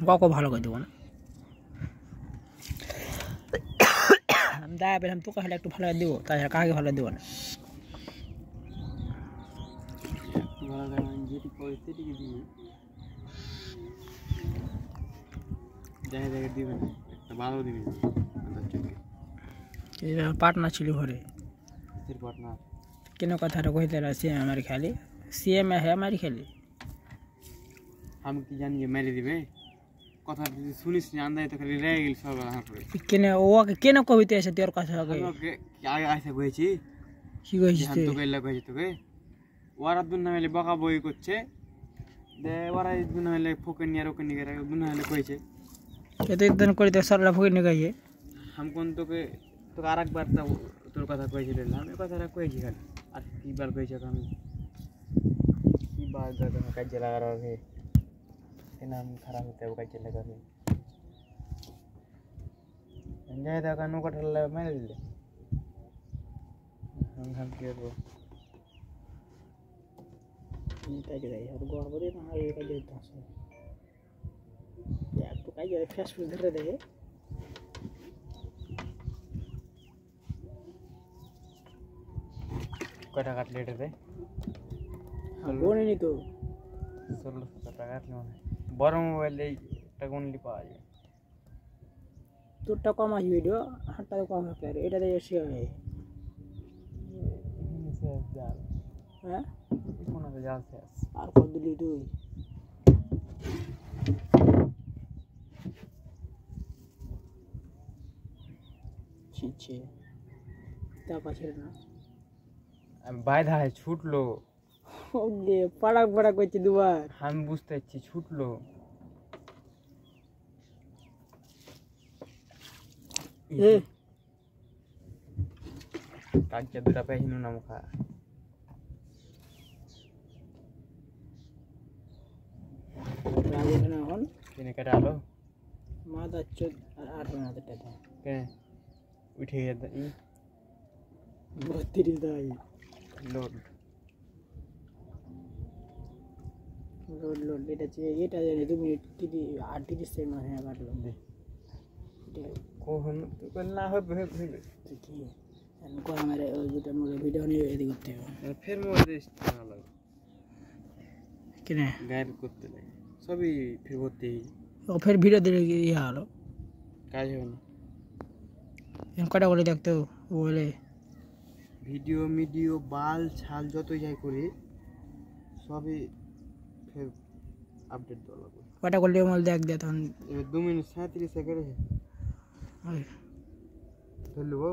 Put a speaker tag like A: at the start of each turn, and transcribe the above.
A: কাউকে ভালো করে দেবো না। আমি দাঁড়া পেলাম তোকে হলে একটু ভালো করে দেবো, তাছাড়া কাকে ভালো দেবো না। পার্টনার ছিল ঘরে কেন কথাটা কইতে সিএম আমার খেলি সিএম হ্যাঁ আমার খেলি
B: আমি কি জানি যে মেরে দিবে কথা যদি শুনিস না আন্দাজ তো খালি রেগে গেল সব আমার পরে
A: কেন ওকে কেন কবিতে এসে তোর কথা
B: আগে আগে আইসা কইছি
A: কি কইছিস
B: তুই তোকে এলা কইছি তোকে ওরা দুনা মেলে বকা বই করছে দে ওরা দুনা মেলে ফোকে নিয়ে রোকে নিয়ে দুনা মেলে কইছে
A: এত দিন করে তো সরলা ফোকে নিয়ে গিয়ে
B: हम কোন তোকে তোকে আরেকবার তোর কথা কইছিলাম আমি কথাটা কইছি খালি আর কি বার কইছ আমি কি বার দাদা কাজে লাগা রে নাম খারাপ হতে কাজে লাগা রে এনজয় দা কানো কটলে মেরে দিলে हम কি করব
A: এই কাজে যাই আর গড় করে না এই কাজে যাচ্ছে এক তো কাজে ফেসবুক ধরে দেয়
B: কটা কাটলে এটাতে
A: বনে নি তো
B: 1600 টাকা কাটলে মানে বড় মোবাইলে একটা গুনলি পাওয়া যায়
A: তোরটা কম আসবে ভিডিও হাতটা কম হবে এটাতে এসে হবে হ্যাঁ
B: কোন আছে জাল শেষ
A: আর কত দিলি তুই ছিছে তা পাছে না
B: বাইধা है ছুটলো
A: ওকে পাড়াক পাড়াক করছে দুবার
B: আমি বুঝতে পারছি ছুটলো
A: এ
B: কাজে দুটা পেহিনু না মুখা
A: রাগে না হন
B: কিনে কাটালো
A: মাথা চোদ আর না টাকা
B: কে উঠে গেছে ই
A: 32 দাই
B: লোড
A: লোড লোড এটা জানি 2 মিনিট 38 সেকেন্ড হয়ে কাটলো এটা
B: কোন তো না হবে হবে
A: কি আমি কোন আমার ওই যেটা মোর ভিডিও নিয়ে এডিট করতে হবে
B: ফের মোবাইল না লাগে
A: কেনে
B: গায়েব করতে লাগে সবই ফের করতে
A: ও ফের ভিডিও দিলে ইয়া হলো
B: কাজ হবে না
A: এম কটা করে দেখতো বলে
B: ভিডিও বাল ছাল যত যাই করি সবই ফের আপডেট দেওয়া লাগবে
A: কটা করলে মাল দেখ দে তখন
B: 2 মিনিট 37 সেকেন্ড ধরলো